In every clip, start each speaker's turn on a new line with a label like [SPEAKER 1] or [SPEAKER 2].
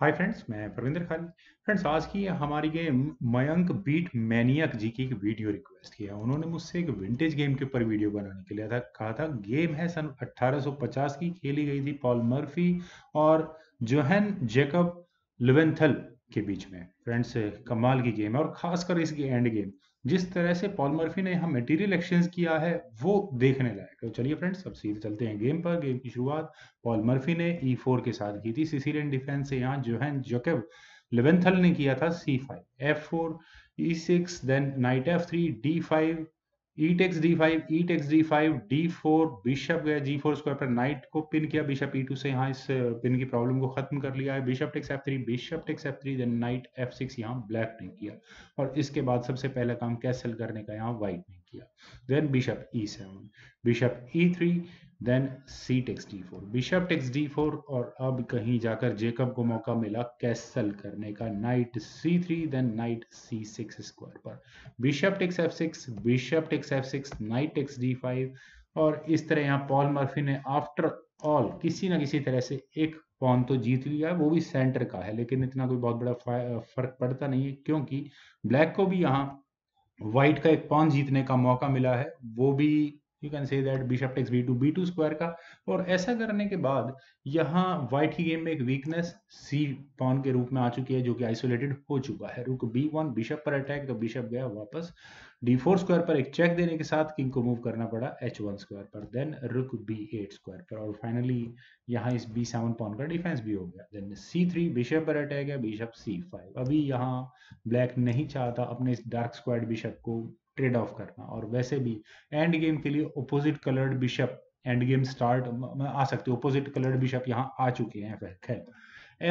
[SPEAKER 1] Hi friends, मैं Pravinder Khan. Friends, आज की हमारी गेम मयंक बीट मैनियक जी की एक वीडियो रिक्वेस्ट किया। उन्होंने मुझसे एक विंटेज गेम के ऊपर वीडियो बनाने के लिए कहा था। गेम है सन 1850 की, खेली गई थी पॉल मर्फी और जोहन जैकब लिवेंथल के बीच में। फ्रेंड्स, कमाल की गेम है और खासकर इसकी एंड गेम जिस तरह से पॉल मर्फी ने यहाँ मटेरियल एक्सचेंज किया है वो देखने लायक है। तो चलिए फ्रेंड्स, अब सीधे चलते हैं गेम पर। गेम की शुरुआत पॉल मर्फी ने E4 के साथ की थी। सिसिलियन डिफेंस से यहाँ जोहन जोकेब लेवेंथल ने किया था C5 F4 E6, then knight F3 D5 E takes D5 E takes D5 D4, bishop गया G4 स्क्वायर पर, नाइट को पिन किया बिशप E2 से। यहाँ इस पिन की प्रॉब्लम को खत्म कर लिया है। Bishop takes F3 bishop takes F3, then knight F6 यहाँ ब्लैक ने किया और इसके बाद सबसे पहला काम कैसल करने का यहाँ व्हाइट ने किया। Then bishop E7 bishop E3, then C takes D4 bishop takes D4 और अब कहीं जाकर जेकब को मौका मिला कैसल करने का। Knight C3, then knight C6 square पर, bishop takes F6 bishop takes F6, knight takes D5 और इस तरह यहाँ पॉल मर्फी ने आफ्टर ऑल किसी ना किसी तरह से एक पॉन तो जीत लिया है, वो भी सेंटर का है। लेकिन इतना कोई बहुत बड़ा फर्क पड़ता नहीं है क्योंकि ब्लैक को भी यहाँ व्हाइट का एक पॉन जीतने का मौका मिला है, वो भी you can say that bishop takes B2 square का। और ऐसा करने के बाद यहाँ व्हाइट की गेम में एक वीकनेस सी पॉन के रूप में आ चुकी है जो कि आइसोलेटेड हो चुका है। रुक B1 बिशप पर अटैक, तो बिशप गया वापस D4 स्क्वायर पर। एक चेक देने के साथ किंग को मूव करना पड़ा H1 स्क्वायर पर, देन रुक B8 स्क्वायर पर और फाइनली यहाँ इस B7 पॉन का डिफेंस भी हो गया। देन C3 बिशप पर अटैक है, बिशप C5। अभी यहाँ ब्लैक नहीं चाहता अपने इस डार्क स्क्वाड बिशप को ट्रेड ऑफ करना और वैसे भी एंड गेम के लिए opposite coloured bishop end game start में आ सकते, ओपोजिट कलर्ड बिशप यहाँ आ चुके हैं। खैर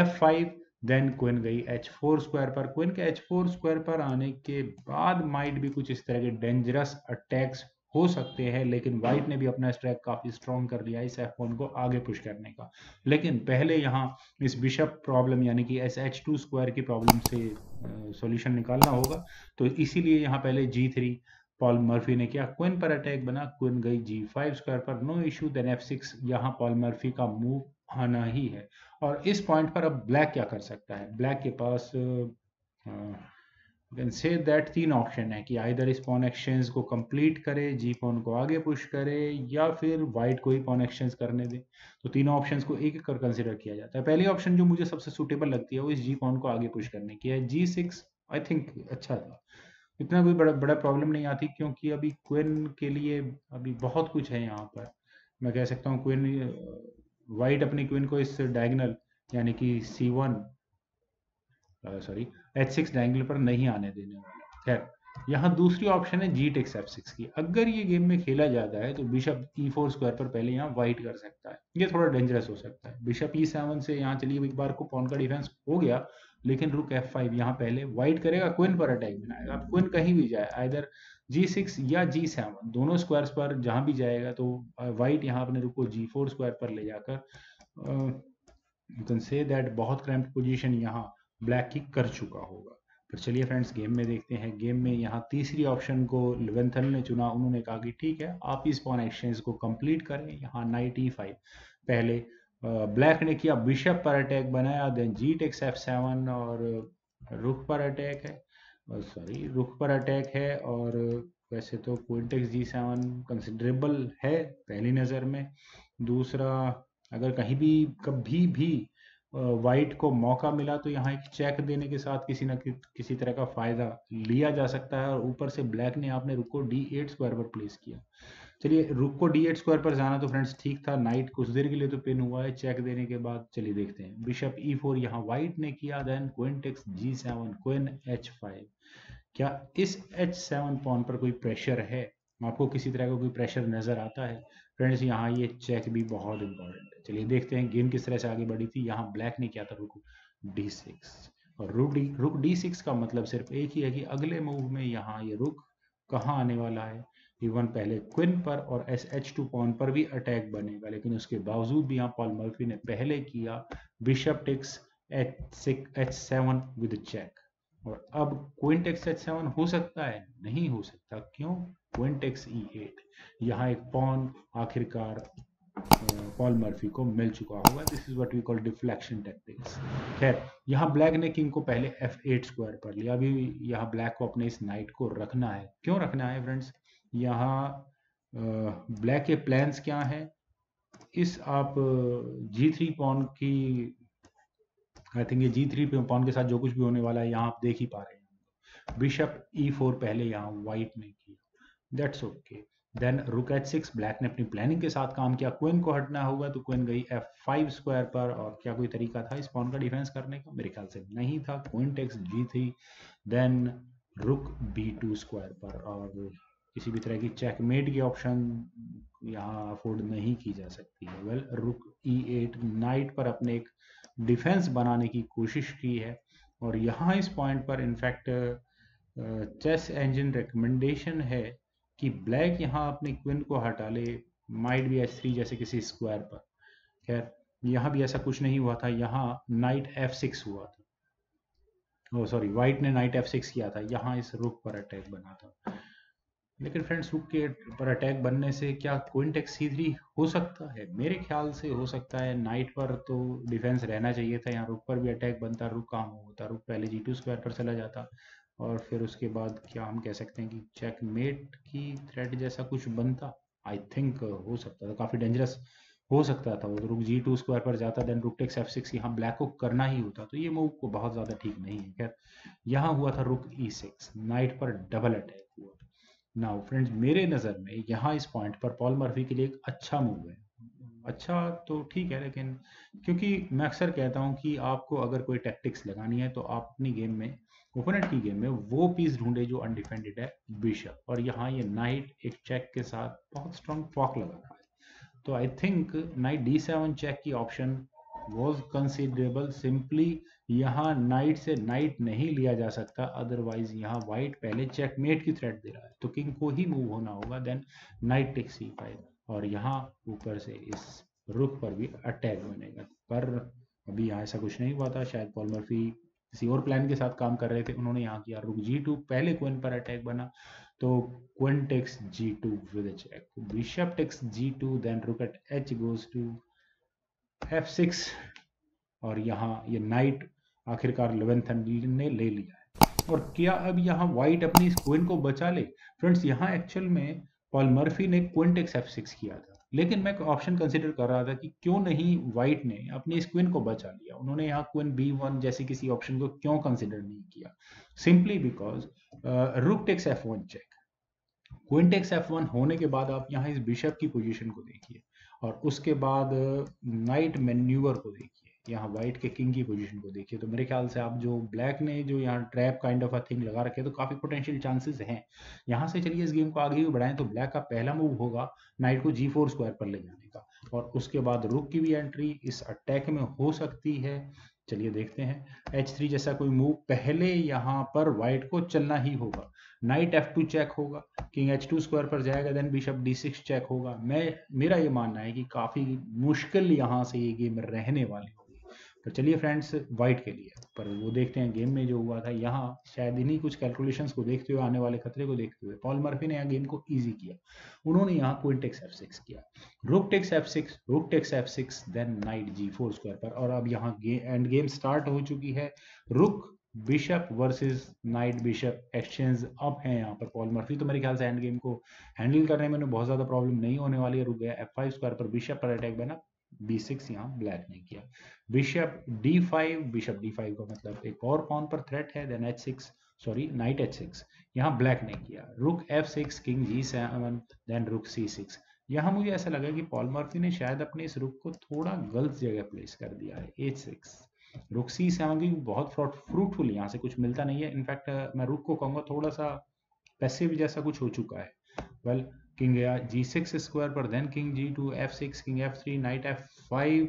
[SPEAKER 1] F5, देन क्वीन गई H4 स्क्वायर पर। क्वीन के H4 स्क्वायर पर आने के बाद माइट भी कुछ इस तरह के डेंजरस अटैक्स हो सकते हैं, लेकिन व्हाइट ने भी अपना स्ट्रैक काफी स्ट्रॉन्ग कर लिया इस F1 को आगे पुश करने का। लेकिन पहले यहाँ इस बिशप प्रॉब्लम यानी कि SH2 स्क्वायर की प्रॉब्लम से सॉल्यूशन निकालना होगा। तो इसीलिए यहाँ पहले G3 पॉल मर्फी ने किया, क्वीन पर अटैक बना, क्वीन गई G5 स्क्वायर पर, नो इशू। देन F6, यहाँ पॉल मर्फी का मूव आना ही है। और इस पॉइंट पर अब ब्लैक क्या कर सकता है? ब्लैक के पास कैन से दैट तीन ऑप्शन है कि आइदर इस पॉन एक्सचेंज को कंप्लीट करे, जी पॉन को आगे पुश करे, या फिर वाइट को ही पॉन एक्सचेंज करने दे। तो तीनों ऑप्शंस को एक एक कर कंसिडर किया जाता है। पहली ऑप्शन जो मुझे सबसे सुटेबल लगती है वो इस जी पॉन को आगे पुश करने की है। G6 आई थिंक अच्छा था, इतना कोई बड़ा बड़ा प्रॉब्लम नहीं आती क्योंकि अभी क्वीन के लिए अभी बहुत कुछ है यहाँ पर। मैं कह सकता हूँ क्वीन, वाइट अपनी क्वीन को इस डायगोनल यानी कि C1 सॉरी H6 डायंगल पर नहीं आने देने वाला। खैर, यहाँ दूसरी ऑप्शन है जी टेक्स F6 की। अगर ये गेम में खेला जाता है तो बिशप E4 स्क्वायर पर पहले यहाँ व्हाइट कर सकता है, ये थोड़ा डेंजरस हो सकता है। बिशप E7 से यहाँ चलिए एक बार को पॉन का डिफेंस हो गया, लेकिन रुक F5 यहाँ पहले व्हाइट करेगा, क्वीन पर अटैक बनाएगा। अब क्वीन कहीं भी जाए, आइदर G6 या G7 दोनों स्क्वायर्स पर जहां भी जाएगा तो व्हाइट यहाँ अपने रुक को G4 स्क्वायर पर ले जाकर यू कैन से दैट बहुत क्रैम्प्ड पोजीशन यहाँ ब्लैक की कर चुका होगा। फिर चलिए फ्रेंड्स, गेम में देखते हैं। गेम में यहाँ तीसरी ऑप्शन को लेवेंथल ने चुना। उन्होंने कहा कि ठीक है, आप इस पॉन एक्सचेंज को कंप्लीट करें। यहाँ नाइट E5 पहले ब्लैक ने किया, बिशप पर अटैक बनाया, देन जी टेक्स F7 और रुख पर अटैक है, सॉरी रुख पर अटैक है। और वैसे तो क्वीन टेक्स G7 कंसिडरेबल है पहली नज़र में। दूसरा, अगर कहीं भी कभी भी वाइट को मौका मिला तो यहाँ एक चेक देने के साथ किसी न किसी तरह का फायदा लिया जा सकता है। और ऊपर से ब्लैक ने आपने रुक को D8 स्क्वायर पर प्लेस किया। चलिए, रुक को D8 स्क्वायर पर जाना तो फ्रेंड्स ठीक था, नाइट कुछ देर के लिए तो पिन हुआ है चेक देने के बाद। चलिए देखते हैं, बिशप E4 यहाँ व्हाइट ने किया, then queen takes G7, queen H5। क्या इस H7 पॉन पर कोई प्रेशर है? आपको किसी तरह का कोई प्रेशर नजर आता है? फ्रेंड्स, यहाँ ये चेक भी बहुत इंपॉर्टेंट है। चलिए देखते हैं गेम किस तरह से आगे बढ़ी थी। यहाँ ब्लैक ने किया था रुक D6 और रुक D6 का मतलब सिर्फ एक ही है कि अगले मूव में यहाँ ये रुक कहाँ आने वाला है। इवन पहले क्वीन पर और SH2 पॉन पर भी अटैक बनेगा, लेकिन उसके बावजूद भी यहाँ पॉल मर्फी ने पहले किया bishop takes H7 with check. और अब क्वीन टेक्स H7 हो सकता है? नहीं हो सकता। क्यों? क्वीन टेक्स E8, यहाँ एक पॉन आखिरकार पॉल मर्फी को मिल चुका होगा। This is what we call deflection tactics. खैर, यहाँ ब्लैक ने किंग को पहले F8 स्क्वायर पर लिया। अभी यहाँ ब्लैक को अपने इस नाइट को रखना है। क्यों रखना है फ्रेंड्स? यहाँ ब्लैक के प्लान्स क्या हैं? इस आप G3 पॉन की, आई थिंक ये G3 पॉन के साथ जो कुछ भी होने वाला है यहाँ आप देख ही पा रहे हैं। बिशप E4 पहले यहाँ व्हाइट ने किया, दैट्स ओके। देन रुक H6, ब्लैक ने अपनी प्लानिंग के साथ काम किया। क्वीन को हटना होगा तो क्वीन गई F5 स्क्वायर पर। और क्या कोई तरीका था इस पॉन का डिफेंस करने का? मेरे ख्याल से नहीं था। क्वीन टेक्स G3, देन रुक B2 स्क्वायर पर। और किसी भी तरह की चेकमेट की ऑप्शन यहाँ अफोर्ड नहीं की जा सकती है। वेल, रुक E8, नाइट पर अपने एक डिफेंस बनाने की कोशिश की है। और यहाँ इस पॉइंट पर इनफैक्ट चेस इंजन रिकमेंडेशन है कि ब्लैक यहाँ अपने क्वीन को हटा ले, माइट बी H3 जैसे किसी स्क्वायर पर। खैर, यहाँ भी ऐसा कुछ नहीं हुआ था। यहाँ नाइट F6 हुआ था। ओ सॉरी, व्हाइट ने नाइट F6 किया था। यहाँ इस रुक पर अटैक बना था। लेकिन फ्रेंड्स, रुक के पर अटैक बनने से क्या क्वीन टेक्स C3 हो सकता है? मेरे ख्याल से हो सकता है। नाइट पर तो डिफेंस रहना चाहिए था। यहाँ रुक पर भी अटैक बनता, रुक कहाँ होता? रुक पहले G2 स्क्वायर पर चला जाता और फिर उसके बाद क्या हम कह सकते हैं कि चेकमेट की थ्रेट जैसा कुछ बनता। आई थिंक हो सकता था, काफ़ी डेंजरस हो सकता था। वो रुक G2 स्क्वायर पर जाता, देन रुक टेक्स F6, यहाँ ब्लैक को करना ही होता। तो ये मूव को बहुत ज़्यादा ठीक नहीं है। खैर, यहाँ हुआ था रुक E6, नाइट पर डबल अटैक हुआ। नाउ फ्रेंड्स, मेरे नज़र में यहाँ इस पॉइंट पर पॉल मर्फी के लिए एक अच्छा मूव है। अच्छा तो ठीक है, लेकिन क्योंकि मैं अक्सर कहता हूँ कि आपको अगर कोई टैक्टिक्स लगानी है तो आप अपनी गेम में, ओपोनेंट की गेम में वो पीस ढूंढे जो अनडिफेंडेड है, बिशप। और यहाँ ये नाइट एक चेक के साथ बहुत स्ट्रॉन्ग फॉक लगा रहा है। तो I think knight D7 check की ऑप्शन वॉज कंसिडरेबल। सिंपली यहाँ नाइट से नाइट नहीं लिया जा सकता, अदरवाइज यहाँ व्हाइट पहले चेकमेट की थ्रेट दे रहा है तो किंग को ही मूव होना होगा। देन नाइट टेक्स C5 और यहाँ ऊपर से इस रुक पर भी अटैक बनेगा। पर अभी यहाँ ऐसा कुछ नहीं हुआ था। शायद पॉल मर्फी किसी और प्लान के साथ काम कर रहे थे। उन्होंने यहाँ किया रुक G2, पहले क्वीन पर अटैक बना तो queen takes G2 with a check, bishop takes G2, then rook at H goes to F6 और यहाँ ये नाइट आखिरकार 11th ने ले लिया है। और क्या अब यहाँ व्हाइट अपनी इस क्वीन को बचा ले? फ्रेंड्स, यहाँ एक्चुअल में पॉल मर्फी ने क्वीन टेक्स F6 किया था, लेकिन मैं ऑप्शन कंसिडर कर रहा था कि क्यों नहीं व्हाइट ने अपनी इस क्वीन को बचा लिया। उन्होंने यहाँ क्वीन B1 जैसे किसी ऑप्शन को क्यों कंसिडर नहीं किया? Simply because rook takes F1 check, queen takes F1 होने के बाद आप यहाँ इस बिशप की पोजीशन को देखिए और उसके बाद नाइट मैन्यूवर को देखिए, यहाँ व्हाइट के किंग की पोजीशन को देखिए। तो मेरे ख्याल से आप जो ब्लैक ने जो यहाँ trap kind of a thing लगा रखे तो काफ़ी पोटेंशियल चांसेस हैं। यहाँ से चलिए इस गेम को आगे भी बढ़ाएं तो ब्लैक का पहला मूव होगा नाइट को G4 स्क्वायर पर ले जाने का और उसके बाद रुक की भी एंट्री इस अटैक में हो सकती है। चलिए देखते हैं। H3 जैसा कोई मूव पहले यहाँ पर व्हाइट को चलना ही होगा। नाइट F2 चेक होगा, किंग H2 स्क्वायर पर जाएगा, देन बिशप D6 चेक होगा। मेरा ये मानना है कि काफ़ी मुश्किल यहाँ से ये गेम रहने वाली होगी। तो चलिए फ्रेंड्स, वाइट के लिए पर वो देखते हैं गेम में जो हुआ था। यहाँ शायद इन्हीं कुछ कैलकुलेशंस को देखते हुए, आने वाले खतरे को देखते हुए पॉल मर्फी ने यहाँ गेम को ईजी किया। उन्होंने यहाँ क्वीन टेक्स F6 किया, rook takes F6, rook takes F6, then night G4 square पर। और अब यहाँ एंड गेम स्टार्ट हो चुकी है। रुक bishop versus night bishop exchange up है यहाँ पर पॉल मर्फी। तो मेरे ख्याल से एंड गेम को हैंडल करने में बहुत ज़्यादा प्रॉब्लम नहीं होने वाली है। रुक गया F5 स्क्वायर पर, बिशप पर अटैक बना, B6 यहाँ ब्लैक ने किया, बिशप D5, बिशप D5 का मतलब एक और पॉन पर थ्रेट है। Then H6, sorry night H6 यहाँ ब्लैक ने किया, रुक F6, किंग G7, देन रुक C6। यहाँ मुझे ऐसा लगा कि पॉल मर्फी ने शायद अपने इस रुक को थोड़ा गलत जगह प्लेस कर दिया है। H6, रुक C7 की बहुत फ्रूटफुल, यहाँ से कुछ मिलता नहीं है। इनफैक्ट मैं रुक को कहूँगा थोड़ा सा पैसिव जैसा कुछ हो चुका है। वेल, किंग गया G6 स्क्वायर पर, then king G2, F6, king F3, knight F5,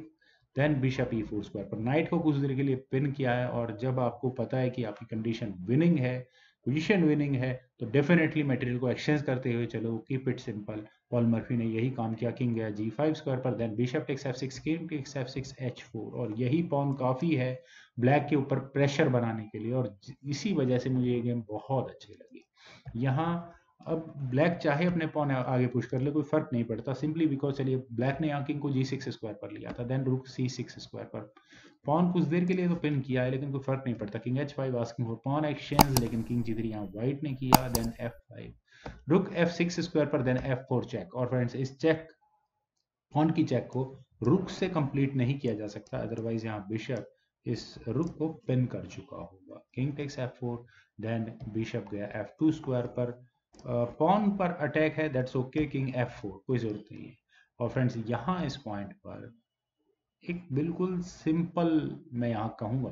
[SPEAKER 1] then bishop E4 square पर। नाइट को कुछ देर के लिए पिन किया है और जब आपको पता है कि आपकी कंडीशन विनिंग है, पोजीशन विनिंग है, तो डेफिनेटली मटेरियल को एक्सचेंज करते हुए चलो, keep it simple. Paul Morphy ने यही काम किया। किंग गया G5 स्क्वायर पर, then bishop takes F6, king takes F6, H4 और यही पॉन काफ़ी है ब्लैक के ऊपर प्रेशर बनाने के लिए और इसी वजह से मुझे ये गेम बहुत अच्छी लगी। यहाँ अब ब्लैक चाहे अपने पॉन आगे पुश कर ले, कोई फर्क नहीं पड़ता, सिंपली बिकॉज चलिए ब्लैक ने यहाँ किंग को जी6 स्क्वायर पर लिया था, देन रुक C6 स्क्वायर पर। पॉन कुछ देर के लिए तो पिन किया है लेकिन कोई फर्क नहीं पड़ता। King H5 asking for pawn exchange, लेकिन किंग G3 यहाँ व्हाइट ने किया, देन F5, रुक F6 स्क्वायर पर, देन F4 चेक। और फ्रेंड्स इस चेक पॉन की चेक को रुक से कंप्लीट नहीं किया जा सकता, अदरवाइज यहाँ बिशप इस रुक को पिन कर चुका होगा। King takes F4, then bishop गया F2 स्क्वायर पर। पॉन पर अटैक है, दैट्स ओके, किंग F4 कोई जरूरत नहीं है। और फ्रेंड्स यहाँ इस पॉइंट पर एक बिल्कुल सिंपल मैं यहाँ कहूँगा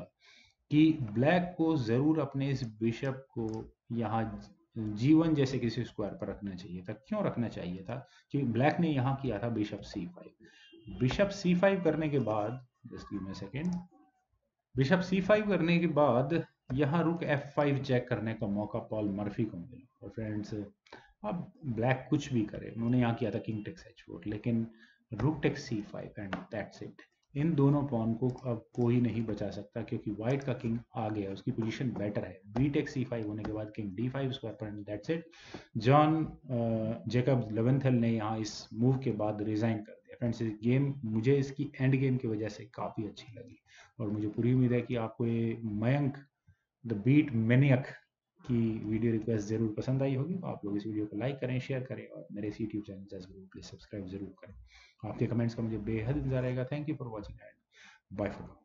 [SPEAKER 1] कि ब्लैक को जरूर अपने इस बिशप को यहाँ G1 जैसे किसी स्क्वायर पर रखना चाहिए था। क्यों रखना चाहिए था? क्योंकि ब्लैक ने यहाँ किया था बिशप C5। बिशप C5 करने के बाद, just give me a second, bishop C5 करने के बाद यहाँ रुक F5 चेक करने का मौका पॉल मर्फी को मिला। और फ्रेंड्स अब ब्लैक कुछ भी करे, उन्होंने यहाँ किया था किंग टेक्स H4, लेकिन rook takes C5 and that's it. इन दोनों पॉन को अब कोई नहीं बचा सकता क्योंकि व्हाइट का किंग आ गया, उसकी पोजीशन बेटर है। बी टेक्स C5 होने के बाद किंग D5 स्क्वायर पर, दैट्स इट। जॉन जेकब लेवेंथल ने यहाँ इस मूव के बाद रिजाइन कर दिया। फ्रेंड्स इस गेम मुझे इसकी एंड गेम की वजह से काफ़ी अच्छी लगी और मुझे पूरी उम्मीद है कि आपको ये मयंक द बीट मैनियक की वीडियो रिक्वेस्ट जरूर पसंद आई होगी। तो आप लोग इस वीडियो को लाइक करें, शेयर करें और मेरे इस YouTube channel just group please subscribe जरूर करें। आपके कमेंट्स का मुझे बेहद इंतजार रहेगा। Thank you for watching and bye for now.